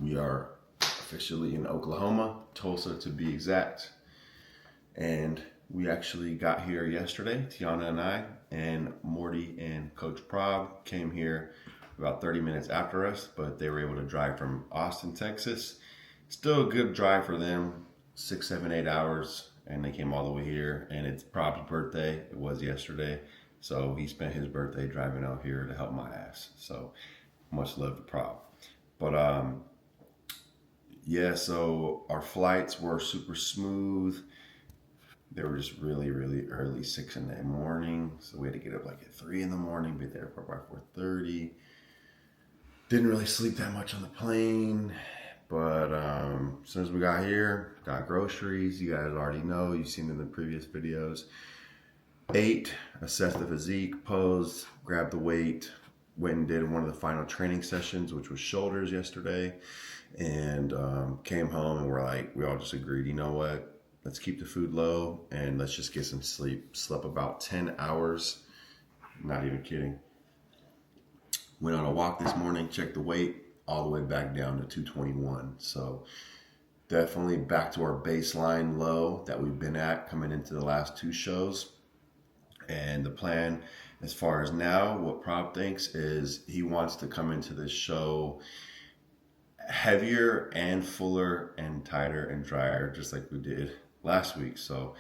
We are officially in Oklahoma, Tulsa to be exact. And we actually got here yesterday, Tiana and I, and Morty and Coach Prob came here about 30 minutes after us, but they were able to drive from Austin, Texas. Still a good drive for them, 6, 7, 8 hours, and they came all the way here. And it's Prob's birthday. It was yesterday. So he spent his birthday driving out here to help my ass. So much love to Prob. But yeah, so our flights were super smooth. They were just really, really early, 6 in the morning. So we had to get up like at 3 in the morning, be there for about 4:30. Didn't really sleep that much on the plane. But as soon as we got here, got groceries. You guys already know, you've seen in the previous videos. Ate, assessed the physique, posed, grabbed the weight, went and did one of the final training sessions, which was shoulders yesterday. And came home and we all just agreed, you know what? Let's keep the food low and let's just get some sleep. Slept about 10 hours. Not even kidding. Went on a walk this morning, checked the weight, all the way back down to 221. So definitely back to our baseline low that we've been at coming into the last 2 shows. And the plan as far as now, what Prob thinks is he wants to come into this show heavier and fuller and tighter and drier, just like we did last week. So,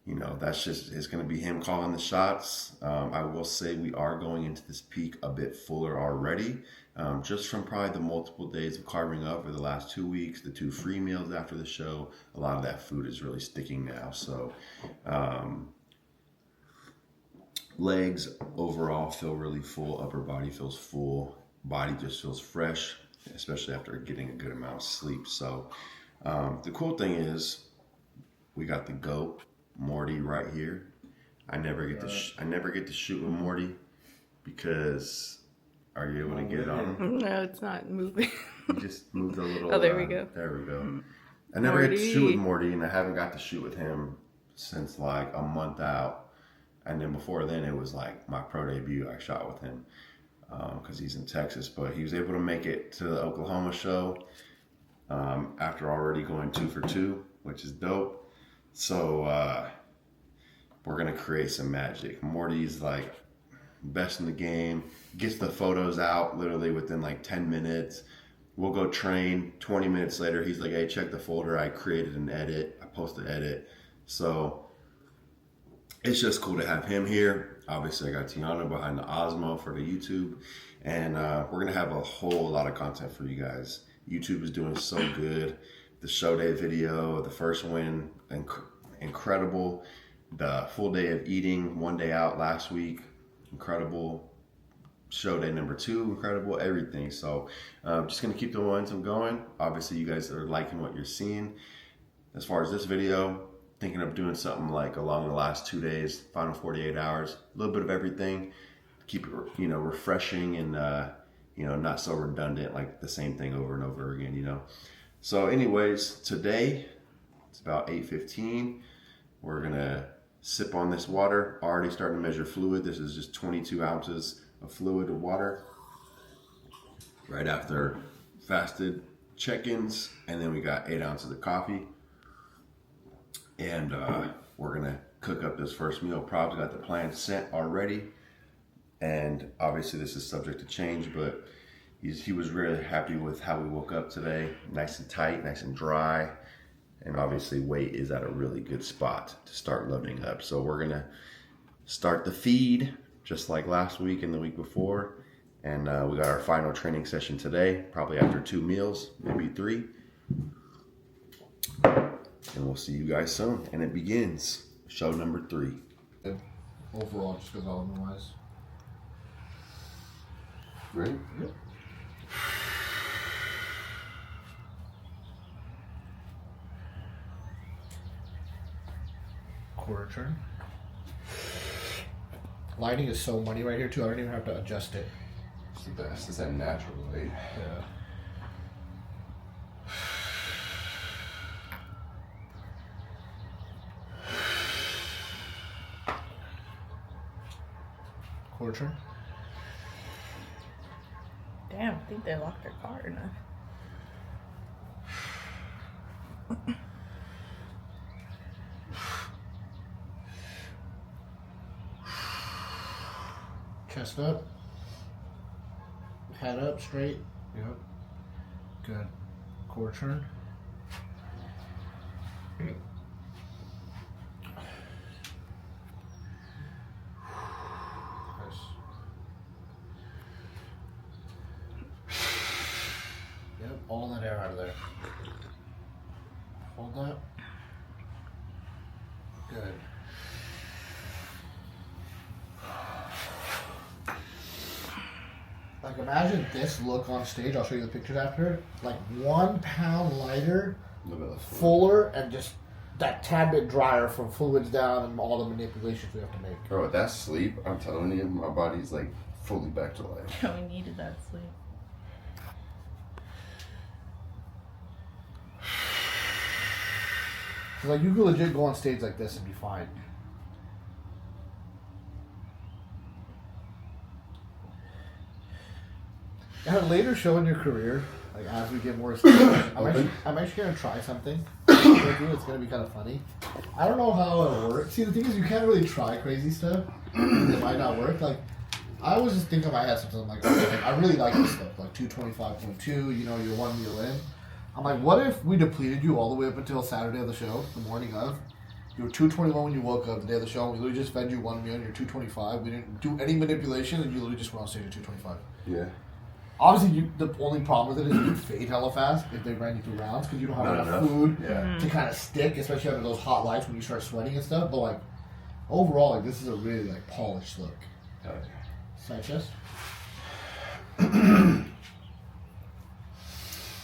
you know, that's just, it's going to be him calling the shots. I will say we are going into this peak a bit fuller already, just from probably the multiple days of carving up for the last 2 weeks, the 2 free meals after the show. A lot of that food is really sticking now. So, legs overall feel really full. Upper body feels full. Body just feels fresh, especially after getting a good amount of sleep. So the cool thing is we got the GOAT, Morty, right here. I never get to shoot with Morty because are you able to get it on him? No, it's not moving. You just moved a little. Oh, there we go. There we go. I never get to shoot with Morty, and I haven't got to shoot with him since like a month out. And then before then, it was like my pro debut. I shot with him. Because he's in Texas, but he was able to make it to the Oklahoma show after already going 2 for 2, which is dope. So we're gonna create some magic. Morty's like best in the game, gets the photos out literally within like 10 minutes. We'll go train. 20 minutes later, he's like, "Hey, check the folder. I created an edit. I posted an edit." So it's just cool to have him here. Obviously, I got Tiana behind the Osmo for the YouTube, and we're gonna have a whole lot of content for you guys. YouTube is doing so good. The show day video, the first win, incredible. The full day of eating, 1 day out last week, incredible. Show day number 2, incredible. Everything. So just gonna keep the momentum going. Obviously, you guys are liking what you're seeing. As far as this video, thinking of doing something like along the last 2 days, final 48 hours, a little bit of everything, keep it, you know, refreshing and, you know, not so redundant, like the same thing over and over again, you know. So anyways, today, it's about 8:15. We're gonna sip on this water, already starting to measure fluid. This is just 22 ounces of fluid of water right after fasted check-ins. And then we got 8 ounces of coffee. And we're gonna cook up this first meal. Prob's got the plan set already, and obviously this is subject to change, but he was really happy with how we woke up today. Nice and tight, nice and dry, and obviously weight is at a really good spot to start loading up. So we're gonna start the feed just like last week and the week before, and we got our final training session today, probably after 2 meals, maybe 3. And we'll see you guys soon. And it begins show number 3. Overall, just because element-wise. Ready? Yep. Quarter turn. Lighting is so muddy right here too. I don't even have to adjust it. It's the best. It's that natural light. Yeah. Quarter turn. Damn, I think they locked their car in a... Chest up. Head up, straight. Yep. Good. Core turn. Nice. Yep, all that air out of there. Hold that. Good. Like imagine this look on stage. I'll show you the pictures after. Like 1 pound lighter, A little bit less fuller, and just that tad bit drier from fluids down and all the manipulations we have to make. Bro, with that sleep, I'm telling you, my body's like fully back to life. We needed that sleep. So like you could legit go on stage like this and be fine. At a later show in your career, like as we get more established, I'm actually gonna try something with you. It's gonna be kind of funny. I don't know how it works. See, the thing is, you can't really try crazy stuff. It might not work. Like, I always just think if I had something like, okay, I really like this stuff, like 225.2. You know, you're 1 meal in. I'm like, what if we depleted you all the way up until Saturday of the show, the morning of? You were 221 when you woke up the day of the show, and we literally just fed you 1 meal and you're 225. We didn't do any manipulation, and you literally just went on stage at 225. Yeah. Obviously, the only problem with it is you fade hella fast if they ran you through rounds because you don't have enough food to kind of stick, especially under those hot lights when you start sweating and stuff. But like overall, like this is a really like polished look. Side chest.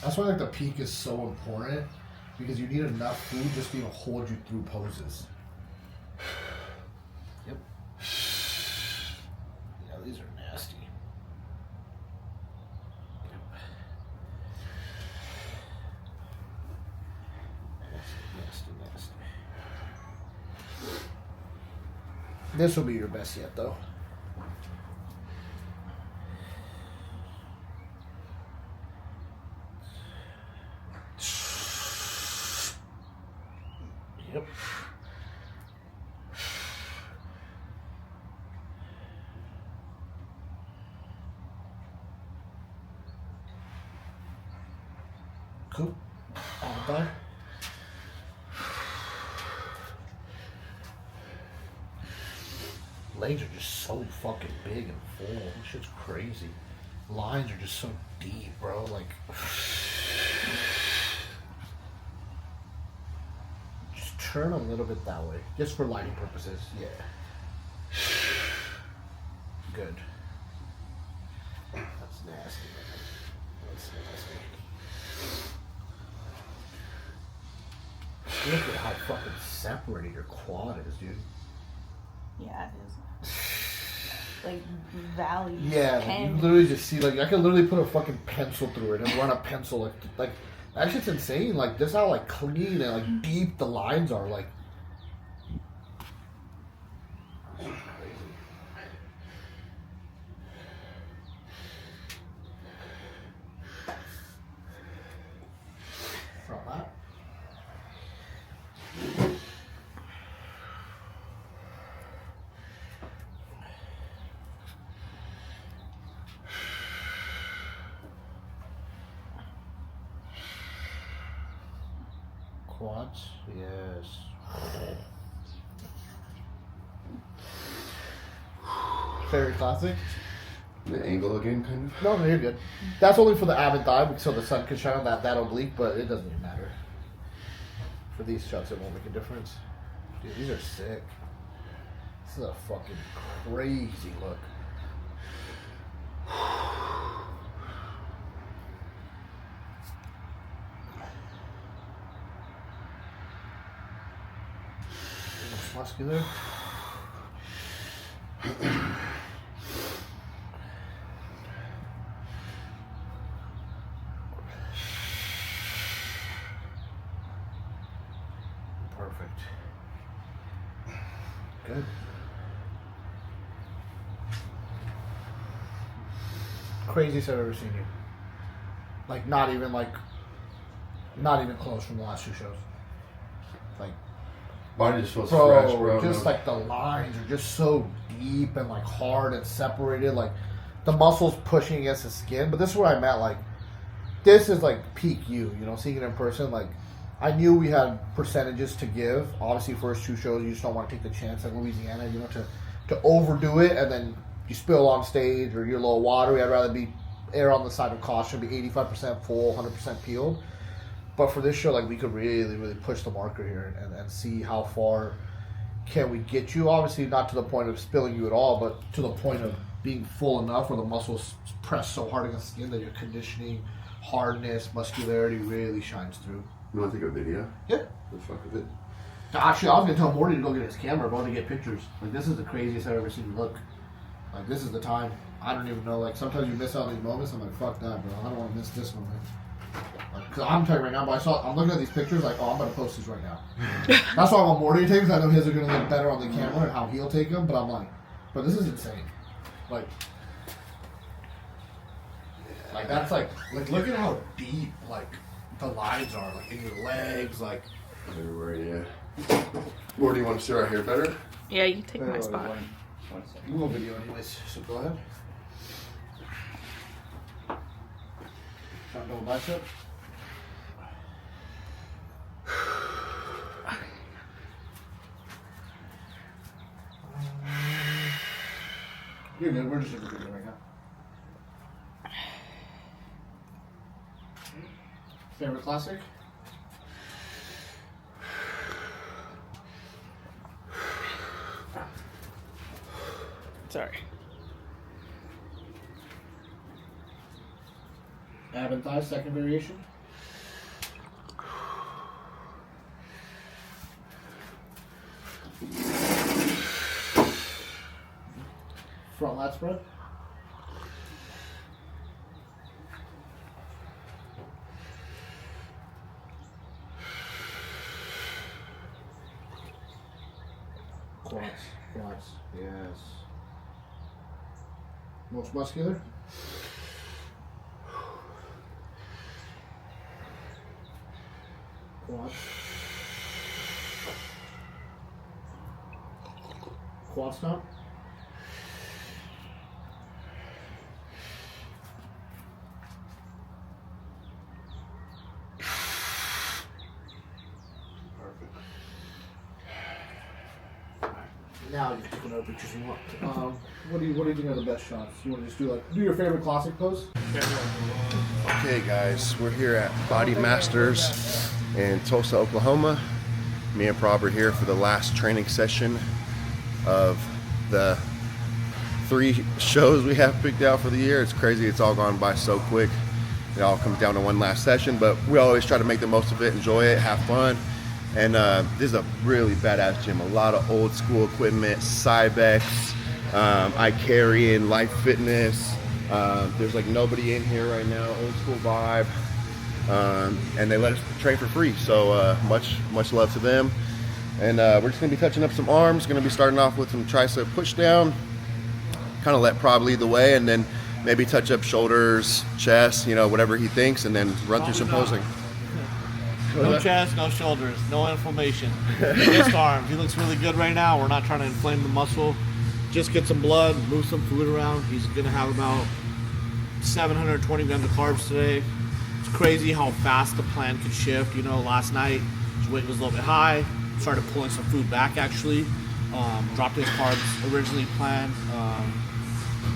That's why like the peak is so important because you need enough food just to even hold you through poses. Yep. Yeah, these are nasty. Nasty. This will be your best yet, though. Yep. Cool. All done. Legs are just so fucking big and full. This shit's crazy. Lines are just so deep, bro. Like, just turn a little bit that way, just for lighting purposes. Yeah. Good. That's nasty, man. That's nasty. Look at how fucking separated your quad is, dude. Yeah, it is. Like valley. Yeah, like you literally just see, like, I can literally put a fucking pencil through it and run a pencil, like that shit's insane. Like, this how, like, clean and, like, deep the lines are, like. Crazy. From that. Quads, yes. Favorite classic? The angle again, kind of? No, you're good. That's only for the ab and thigh, so the sun can shine on that oblique, but it doesn't even matter. For these shots, it won't make a difference. Dude, these are sick. This is a fucking crazy look. Muscular. Perfect. Good. craziest I've ever seen you. Like, not even close from the last 2 shows. Like, Body just feels bro, fresh, bro. just like the lines are just so deep and like hard and separated. Like, the muscles pushing against the skin. But this is where I'm at. Like, this is like peak you. You know, seeing it in person. Like, I knew we had percentages to give. Obviously, first 2 shows, you just don't want to take the chance at Louisiana, you know, to overdo it and then you spill on stage or you're a little watery. I'd rather be err on the side of caution, be 85% full, 100% peeled. But for this show, like, we could really, really push the marker here and see how far can we get you. Obviously, not to the point of spilling you at all, but to the point of being full enough where the muscles press so hard against the skin that your conditioning, hardness, muscularity really shines through. You want to take a video? Yeah. The fuck with it? Actually, I was going to tell Morty to go get his camera, bro, to get pictures. Like, this is the craziest I've ever seen you look. Like, this is the time. I don't even know. Like, sometimes you miss out on these moments. I'm like, fuck that, bro. I don't want to miss this moment. Because I'm telling you right now, but I'm looking at these pictures like, oh, I'm going to post these right now. That's why I want Morty to take, because I know his are going to look better on the camera and how he'll take them. But I'm like, but this is insane. Like that's like look at how deep, like, the lines are, like, in your legs, like. Everywhere, yeah. Or do you want to sit right here better? Yeah, you take my spot. One second. You will video anyways, so go ahead. Front double bicep. You're good, we're just in the video right now. Favorite classic? Sorry. Ab and thighs, second variation. Front lat spread. Quads, yes. Most muscular. Quads. Quad stomp. Now you can take whatever pictures you want. What do you think are the best shots? You want to just do your favorite classic pose? Okay, guys, we're here at Body Masters in Tulsa, Oklahoma. Me and Prob are here for the last training session of the 3 shows we have picked out for the year. It's crazy, it's all gone by so quick. It all comes down to one last session, but we always try to make the most of it, enjoy it, have fun. And this is a really badass gym. A lot of old school equipment, Cybex, iCarry, Life Fitness. There's like nobody in here right now, old school vibe. And they let us train for free. So much love to them. And we're just gonna be touching up some arms. Gonna be starting off with some tricep push down. Kind of let Prob lead the way, and then maybe touch up shoulders, chest, you know, whatever he thinks, and then run through some posing. No chest, no shoulders, no inflammation. Just arms. He looks really good right now. We're not trying to inflame the muscle. Just get some blood, move some food around. He's going to have about 720 grams of carbs today. It's crazy how fast the plan could shift. You know, last night his weight was a little bit high. Started pulling some food back, actually. Dropped his carbs originally planned.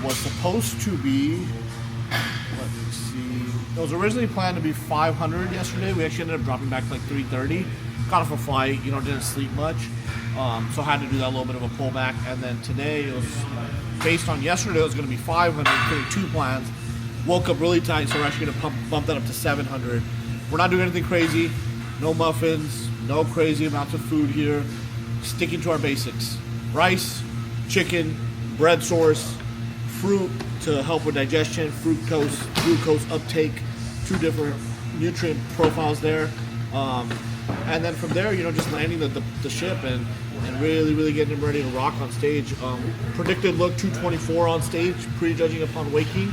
Was supposed to be, let me see. It was originally planned to be 500 yesterday. We actually ended up dropping back to like 330. Got off a flight, you know, didn't sleep much. So had to do that little bit of a pullback. And then today, it was based on yesterday, it was going to be 500, including 2 plans. Woke up really tight, so we're actually going to bump that up to 700. We're not doing anything crazy. No muffins, no crazy amounts of food here. Sticking to our basics. Rice, chicken, bread source, fruit to help with digestion, fructose, glucose uptake, 2 different nutrient profiles there. And then from there, you know, just landing the ship and really getting him ready to rock on stage. Predicted look 224 on stage, prejudging upon waking.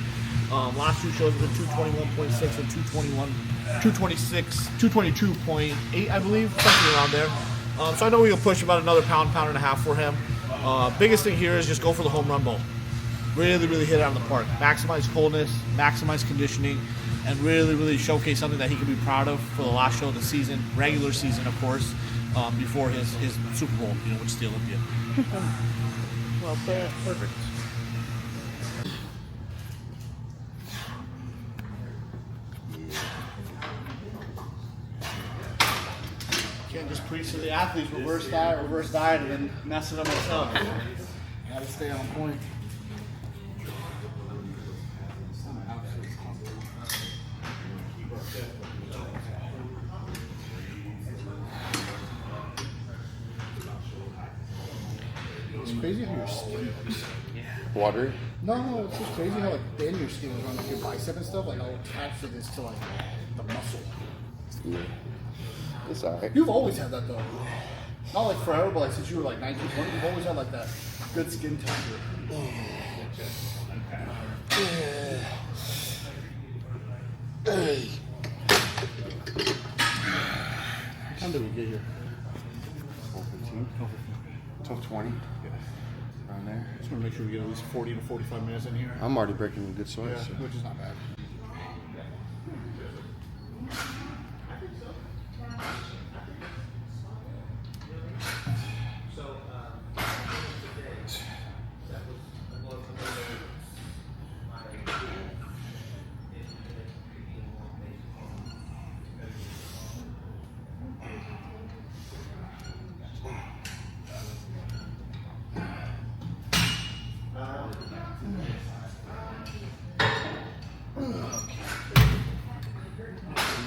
Last two shows were 221.6 and 222.8, I believe, something around there. So I know we can push about another pound and a half for him. Biggest thing here is just go for the home run ball. Really, really hit it out of the park. Maximize coldness, maximize conditioning, and really, really showcase something that he can be proud of for the last show of the season, regular season, of course, before his Super Bowl, which is the Olympia. Well played. Perfect. Can't just preach to the athletes reverse diet, and then mess it up myself. Gotta stay on point. It's crazy how your skin looks. Water? No, it's just crazy how like thin your skin is on like your bicep and stuff. Like how attached it is to like the muscle. Yeah. It's alright. You've always had that though. Not like forever, but like since you were like 19, 20, you've always had like that good skin texture. What time did we get here? 12:15. 12:20. Around there. Just want to make sure we get at least 40 to 45 minutes in here. I'm already breaking a good sweat. Yeah, So. which is not bad.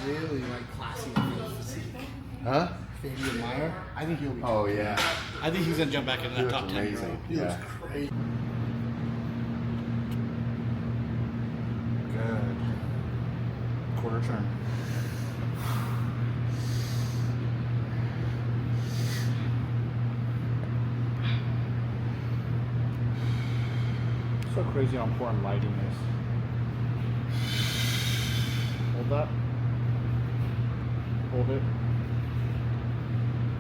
Really like classy physique. Huh? Fabian Meyer. I think he'll be. Oh yeah. I think he's going to jump back into He that looks top 10. amazing. He looks Yeah. great. Good. Quarter turn. So crazy how important lighting is. Hold that. Hold it.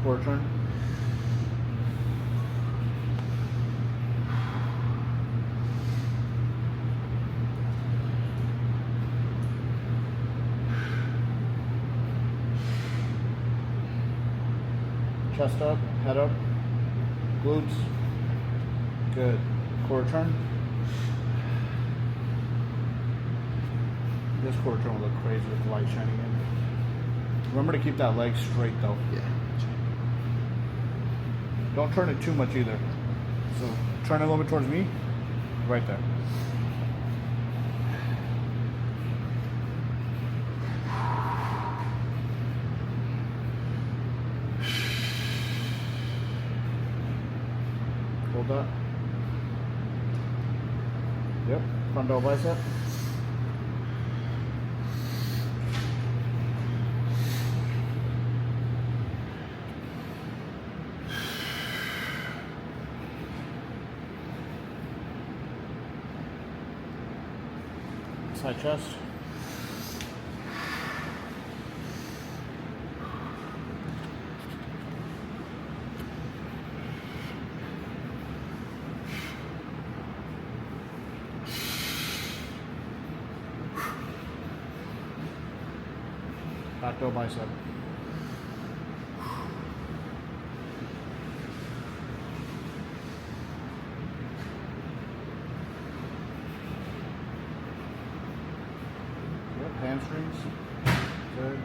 Quarter turn. Chest up, head up, glutes. Good. Quarter turn. This quarter turn will look crazy with the light shining in. Remember to keep that leg straight though. Yeah. Don't turn it too much either. So turn it a little bit towards me. Right there. Hold that. Yep. Front double bicep. Side chest. Back double bicep. Yep, hamstrings. Good.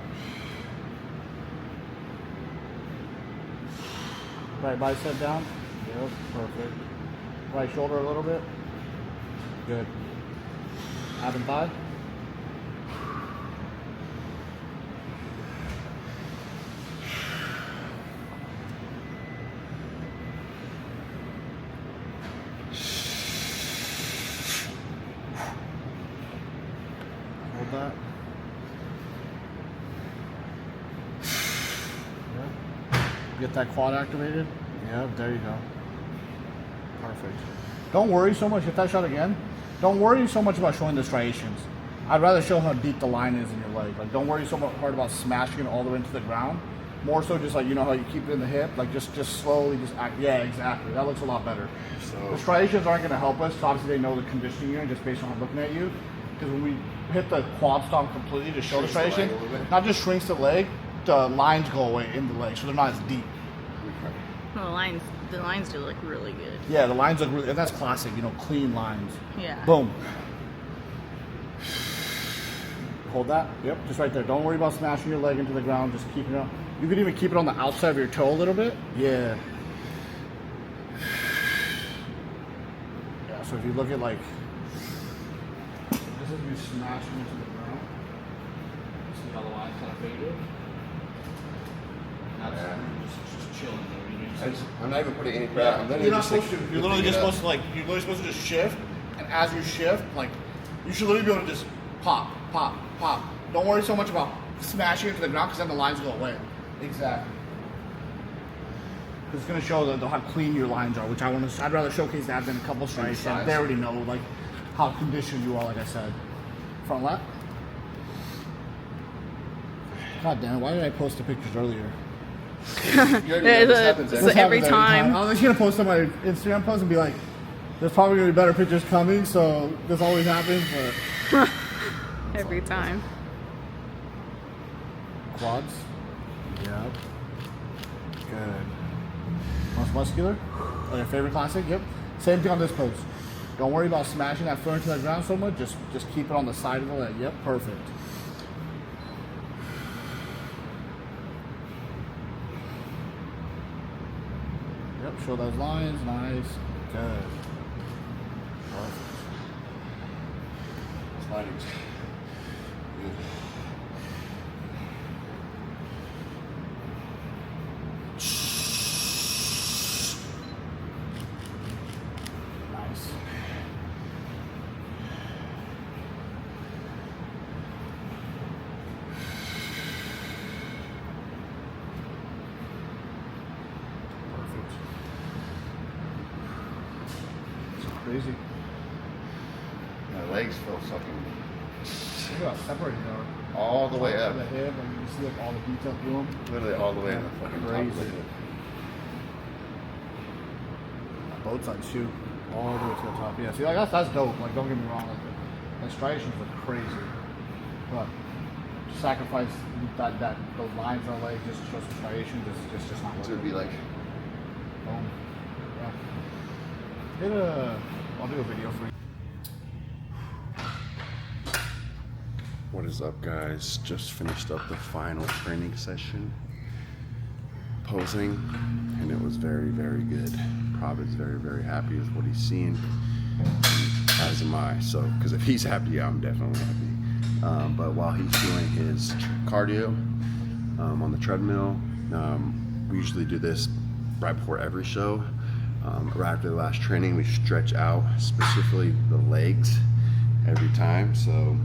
Right bicep down. Yep, perfect. Right shoulder a little bit. Good. Ab and thigh. Hold that. Yep. Get that quad activated. Yep, there you go. Perfect. Don't worry so much. Hit that shot again. don't worry so much about showing the striations. I'd rather show how deep the line is in your leg. Like, don't worry so much hard about smashing it all the way into the ground. More so just like, you know how you keep it in the hip? Like, just slowly just act. Yeah, exactly. That looks a lot better. So The striations aren't going to help us. Obviously, they know the conditioning you're in just based on looking at you. Because when we hit the quad stomp completely to show the Shrinks the leg striation, a little bit. not just shrinks the leg, the lines go away in the leg, so they're not as deep. Well, the lines do look really good. Yeah, the lines look really, and that's classic, you know, clean lines. Yeah. Boom. Hold that. Yep, just right there. Don't worry about smashing your leg into the ground. Just keep it on. You can even keep it on the outside of your toe a little bit. Yeah. Yeah, so if you look at like, this is you smashing into the ground. See how the lines kind of faded? That's just chilling there. I'm not even putting any crap. I'm literally You're not just like, supposed to. You're literally just supposed to you're literally supposed to just shift, and as you shift, like, you should literally be able to just pop, pop, pop. Don't worry so much about smashing into the ground because then the lines go away. Exactly. It's gonna show how clean your lines are, which I'd rather showcase that than a couple strikes. And they already know like how conditioned you are, like I said. Front left. God damn it! Why did I post the pictures earlier? It's every time. I was gonna post on my Instagram post and be like, "There's probably gonna be better pictures coming," so this always happens. But Every time. quads. Yep. Good. Most muscular. Oh, your favorite classic. Yep. Same thing on this pose. Don't worry about smashing that foot into the ground so much. Just keep it on the side of the leg. Yep. Perfect. Yep, show those lines, nice, good. Perfect. sliding's good. Nice. Perfect. It's crazy. My legs feel fucking Look at how separated they are. all the way up. The hip, and you can see like all the detail through them. Literally all the way in the fucking top of Crazy. the hip. Both sides too. All the way to the top. Yeah, see, like that's dope. Like, don't get me wrong. Like, the striations look crazy, but sacrifice that those lines on the leg just to show some striations is just not worth So it'd be it. like, Boom. Yeah. I'll do a video for you. what is up, guys? Just finished up the final training session, posing, and it was very, very good. Provid's very, very happy with what he's seeing, as am I. So, because if he's happy, I'm definitely happy. But while he's doing his cardio on the treadmill, we usually do this right before every show. Right after the last training, we stretch out specifically the legs every time. So,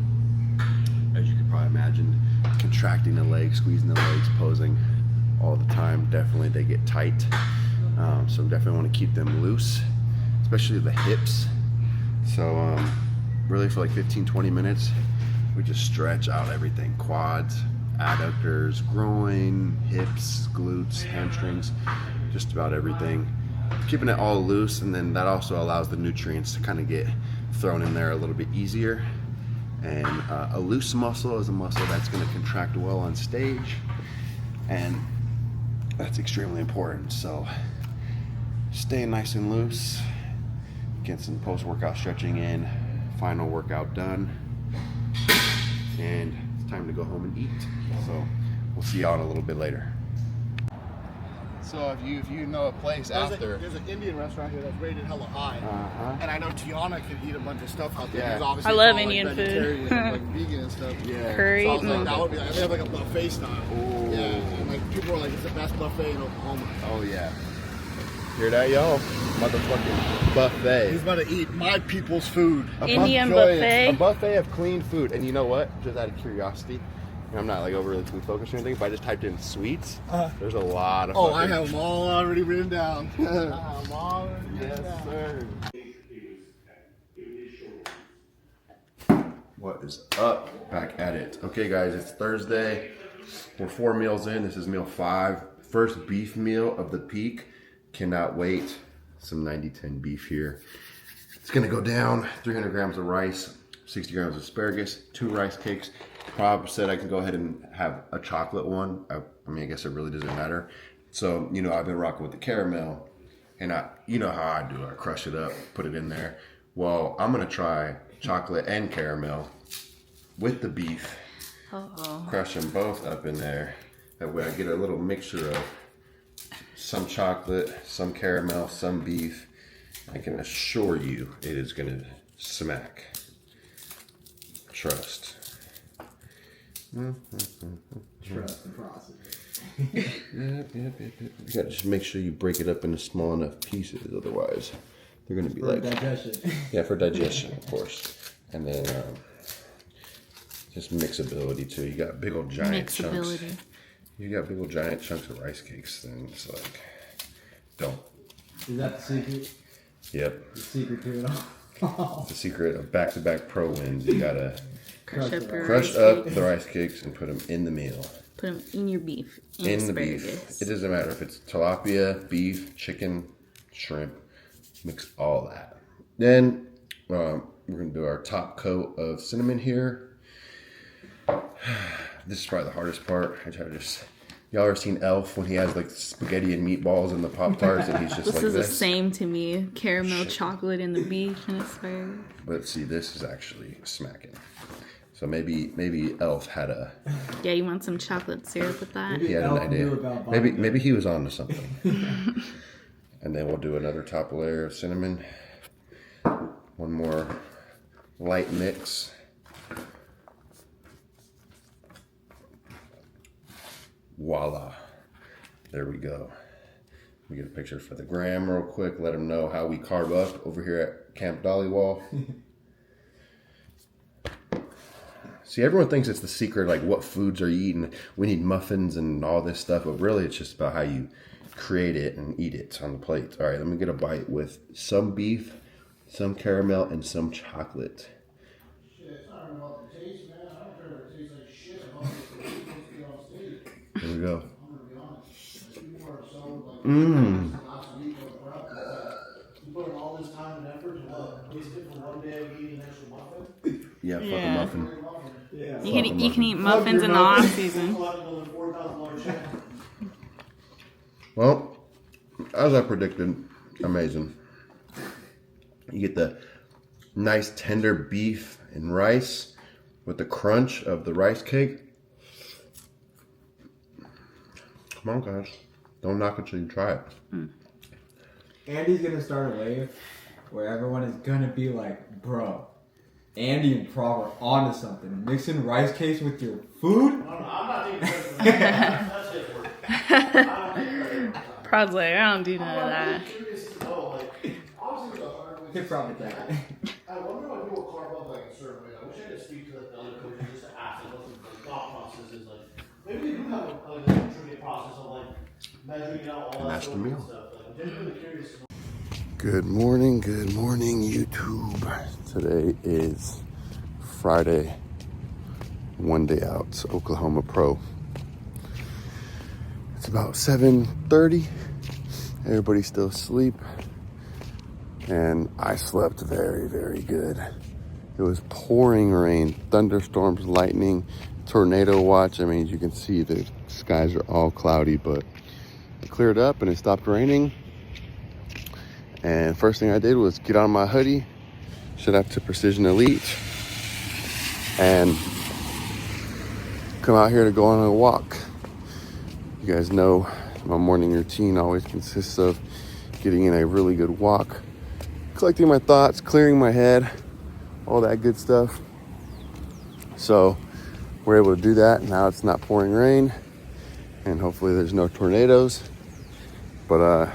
as you can probably imagine, contracting the legs, squeezing the legs, posing all the time, definitely they get tight. So definitely want to keep them loose, especially the hips. So really for like 15-20 minutes, we just stretch out everything: quads, adductors, groin, hips, glutes, hamstrings, just about everything. Keeping it all loose, and then that also allows the nutrients to kind of get thrown in there a little bit easier. And a loose muscle is a muscle that's going to contract well on stage, and that's extremely important. So staying nice and loose, get some post-workout stretching in, final workout done, and it's time to go home and eat. So we'll see y'all in a little bit later. So if you know a place There's an Indian restaurant here that's rated hella high, and I know Tiana can eat a bunch of stuff out there. Yeah. because obviously I love it's all, Indian like, food. vegetarian and, like, vegan and stuff. Yeah. Curry. So I was like, that would be like, they have like a buffet style. Ooh. Yeah, and like people are like, it's the best buffet in Oklahoma. Oh yeah. Hear that, y'all? Motherfucking buffet. He's about to eat my people's food. Indian buffet. A buffet of clean food. And you know what? Just out of curiosity, I'm not like overly food focused or anything, but I just typed in sweets. There's a lot of Oh, fucking- I have them all already written down. I have them all already written Yes, down. sir. What is up? Back at it. Okay, guys, it's Thursday. We're 4 meals in. This is meal 5. First beef meal of the peak. Cannot wait. Some 90-10 beef here. It's gonna go down. 300 grams of rice, 60 grams of asparagus, 2 rice cakes. Prob said I can go ahead and have a chocolate one. I mean, I guess it really doesn't matter. So, you know, I've been rocking with the caramel, and you know how I do. I crush it up, put it in there. Well, I'm gonna try chocolate and caramel with the beef. Crush them both up in there. That way I get a little mixture of some chocolate, some caramel, some beef. I can assure you it is gonna smack. Trust. Trust the process. Yep. You gotta just make sure you break it up into small enough pieces, otherwise they're gonna be like digestion. Yeah, for digestion, of course. And then just mixability too. You got big old giant chunks. You got big old giant chunks of rice cakes, then it's like, don't. Is that the secret? Yep. The secret to it all. The secret of back-to-back pro wins. You gotta Crush crush up the rice cakes and put them in the meal. Put them in your beef. In the beef. It doesn't matter if it's tilapia, beef, chicken, shrimp. Mix all that. Then we're gonna do our top coat of cinnamon here. This is probably the hardest part. Y'all ever seen Elf when he has like spaghetti and meatballs in the Pop-Tarts and he's just This like is this? the same to me. Caramel, chocolate, and the beef and asparagus. But see, this is actually smacking. So maybe Elf had a... Yeah, you want some chocolate syrup with that? He had an idea. Maybe he was on to something. And then we'll do another top layer of cinnamon. One more light mix. Voila. There we go. Let me get a picture for the gram real quick. Let them know how we carb up over here at Camp Dollywall. See, everyone thinks it's the secret, like what foods are you eating? We need muffins and all this stuff, but really it's just about how you create it and eat it on the plate. All right, let me get a bite with some beef, some caramel, and some chocolate. Shit, it's not about the taste, man. I don't care if it tastes like shit. I'm not supposed to be on stage. Here we go. I'm gonna be honest. Like, people are so like last week or prep. You put in all this time and effort to waste it for one day of eating an extra muffin. Yeah, fuck a muffin. Yeah. You can eat muffins in the off season. Well, as I predicted, amazing. You get the nice tender beef and rice with the crunch of the rice cake. Come on, guys. Don't knock it till you try it. Andy's gonna start a wave where everyone is gonna be like, bro, Andy and Prav are onto something. Mixing rice cakes with your food? I'm not taking credit for that. That's his work. I don't take credit. Prod's like, I don't do none of that. I'm curious to know, like, obviously the hard way. He probably can't. I wonder why people carve up like a certain way. I wish I could speak to like, the other coaches just to ask them what the thought process is like. Maybe they do have a intricate process of like measuring out all that That's the meal. stuff. Like, I'm genuinely curious to know. Good morning, YouTube. Today is Friday, one day out, Oklahoma Pro. It's about 7:30. Everybody's still asleep. And I slept very, very good. It was pouring rain, thunderstorms, lightning, tornado watch. I mean, you can see the skies are all cloudy, but it cleared up and it stopped raining. And first thing I did was get on my hoodie, shout out to Precision Elite, and come out here to go on a walk. You guys know my morning routine always consists of getting in a really good walk, collecting my thoughts, clearing my head, all that good stuff. So we're able to do that. Now it's not pouring rain, and hopefully there's no tornadoes. But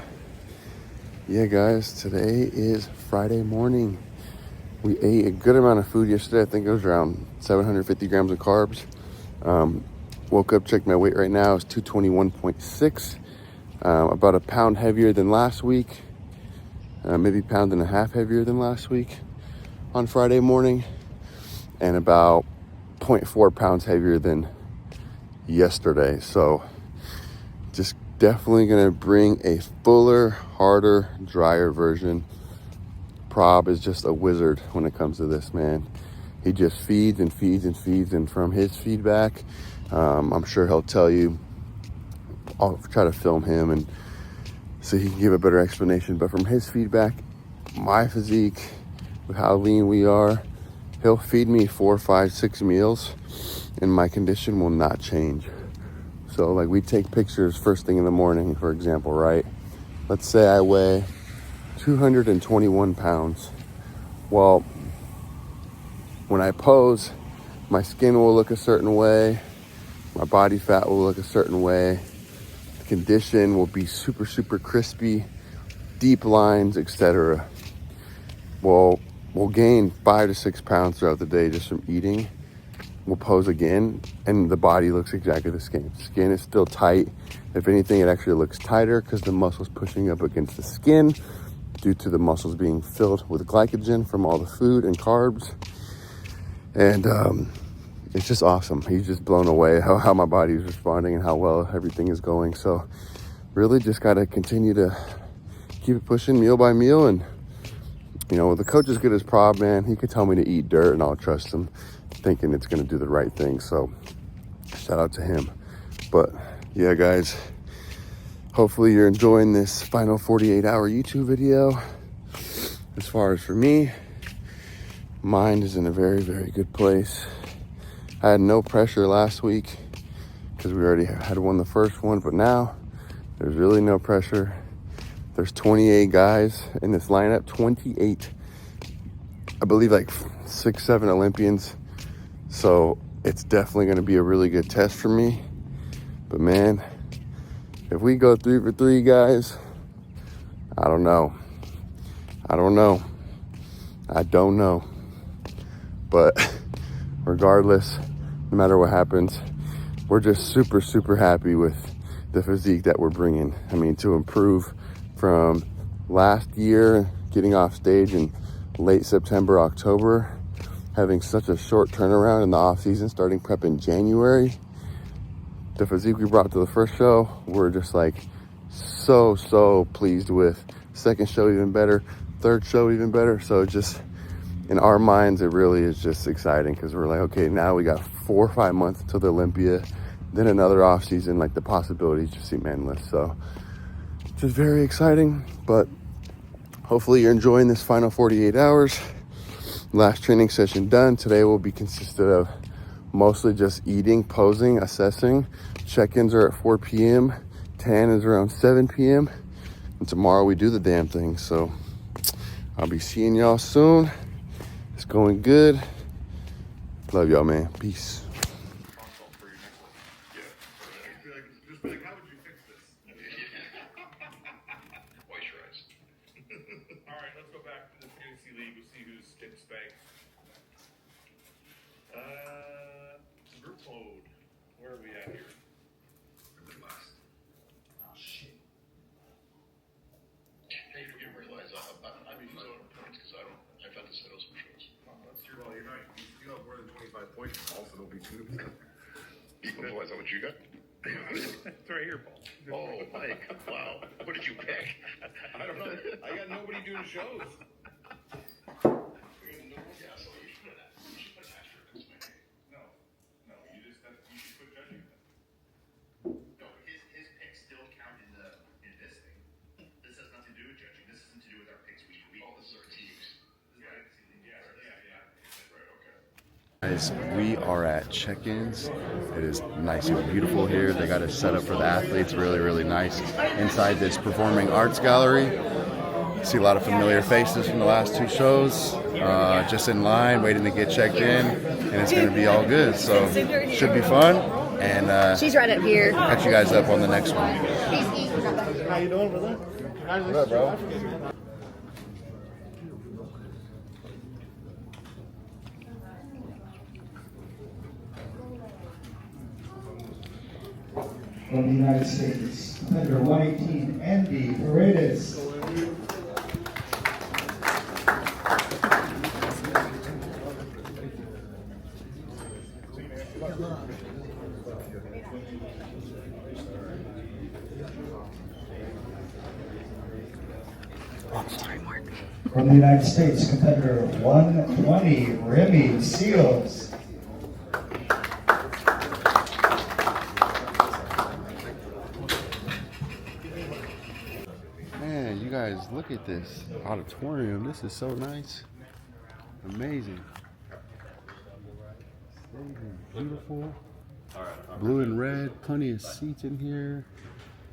yeah, guys, today is Friday morning. We ate a good amount of food yesterday. I think it was around 750 grams of carbs. Woke up, checked my weight right now. It's 221.6. About a pound heavier than last week. Maybe a pound and a half heavier than last week on Friday morning. and about 0.4 pounds heavier than yesterday. So just definitely gonna bring a fuller, harder, drier version. Prob is just a wizard when it comes to this, man. He just feeds and feeds and feeds, and from his feedback, I'm sure he'll tell you. I'll try to film him and so he can give a better explanation, but from his feedback, my physique, with how lean we are, he'll feed me 4, 5, 6 meals and my condition will not change. So like we take pictures first thing in the morning, for example, right? Let's say I weigh 221 pounds. Well, when I pose, my skin will look a certain way, my body fat will look a certain way, the condition will be super, super crispy, deep lines, etc. Well, we'll gain 5 to 6 pounds throughout the day just from eating. We'll pose again, and the body looks exactly the same. Skin is still tight. If anything, it actually looks tighter because the muscle's pushing up against the skin due to the muscles being filled with glycogen from all the food and carbs. And it's just awesome. He's just blown away how my body is responding and how well everything is going. So really just got to continue to keep it pushing meal by meal. And, you know, the coach is good as Prob, man. He could tell me to eat dirt and I'll trust him, thinking it's going to do the right thing. So shout out to him. But yeah, guys, hopefully you're enjoying this final 48-hour YouTube video. As far as for me, mind is in a very, very good place. I had no pressure last week because we already had won the first one, but now there's really no pressure. There's 28 guys in this lineup, 28, I believe like 6, 7 Olympians. So it's definitely going to be a really good test for me. But man, if we go 3 for 3, guys, I don't know. But regardless, no matter what happens, we're just super, super happy with the physique that we're bringing. I mean, to improve from last year, getting off stage in late September, October, having such a short turnaround in the off season, starting prep in January. The physique we brought to the first show, we're just like so pleased with. Second show even better, third show even better. So just in our minds, it really is just exciting because we're like, okay, now we got 4 or 5 months until the Olympia, then another off season. Like the possibilities just seem endless. So just very exciting. But hopefully you're enjoying this final 48 hours. Last training session done. Today will be consisted of mostly just eating, posing, assessing. Check-ins are at 4 p.m. Tan is around 7 p.m. And tomorrow we do the damn thing. So I'll be seeing y'all soon. It's going good. Love y'all, man. Peace. All right, let's go back to the Fantasy League. We'll see who's getting spanked. Group mode. Where are we at here? Last. Oh, shit. Hey, you didn't realize I'm using zone points because I've had to settle some shows. That's your well, you're not. You have more than 25 points. Also, there'll be 2. Oh, is that what you got? It's right here, Paul. Oh, Mike. Wow. What did you pick? I don't know. I got nobody doing shows. Yeah, so you should put that. You should put an asterisk next to my name. No. You should put judging. No, his picks still count in this thing. This has nothing to do with judging. This isn't to do with our picks week to week. Oh, this is our teams. Yeah. That's right. Okay. Guys, we are at check-ins. It is nice and beautiful here. They got it set up for the athletes, really, really nice. Inside this performing arts gallery, see a lot of familiar faces from the last 2 shows. Just in line, waiting to get checked in, and it's going to be all good. So should be fun. And She's right up here. catch you guys up on the next one. How you doing, brother? What up, bro? From the United States, under 118, Andy Paredes. From the United States, competitor 120, Remy Seals. Man, you guys, look at this auditorium. This is so nice. Amazing. Beautiful. Blue and red. Plenty of seats in here.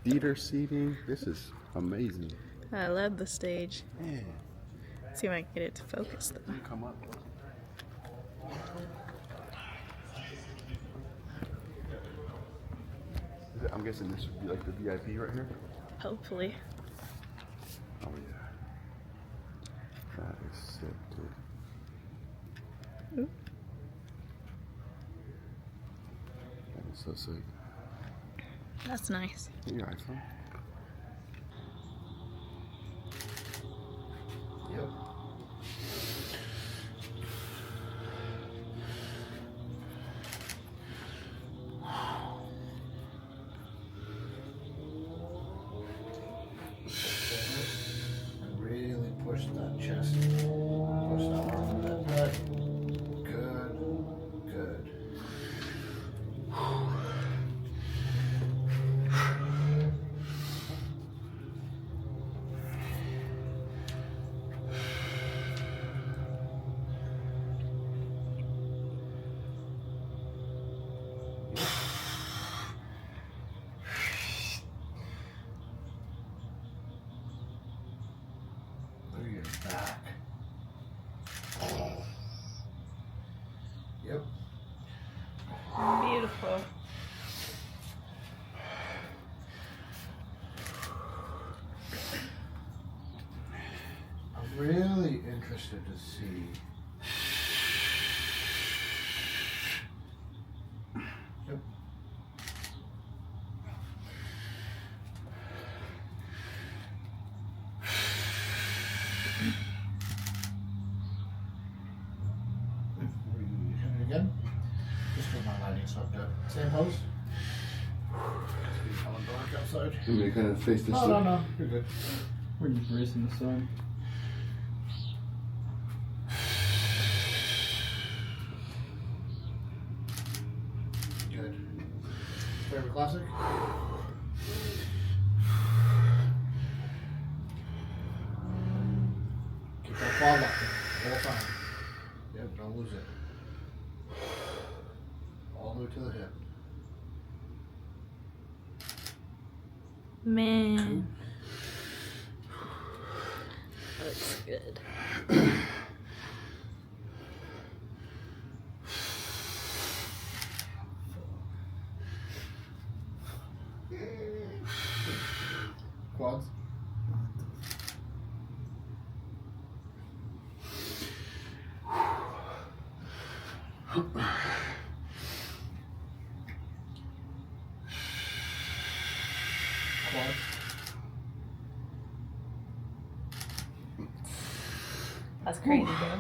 Theater seating. This is amazing. I love the stage. Man, Let's see if I can get it to focus though. come up. I'm guessing this would be like the VIP right here. Hopefully. Oh yeah. That is sick, dude. Ooh. That is so sick. That's nice. Get your iPhone. Yep. And really push that chest. Push that arm a bit. Good. Good. Look at your back. Yep. Beautiful. I'm really interested to see. Yep. Again? Just because my lighting's fucked up. Same pose? It's all dark outside. You want me to kind of face this No, way? no, no. You're good. Were you bracing the sun? Good. Favorite classic? Keep that quad locked in the whole time. Yep, don't lose it. All the way to the hip. Man. Looks good. Quads. Quads. That's crazy, bro.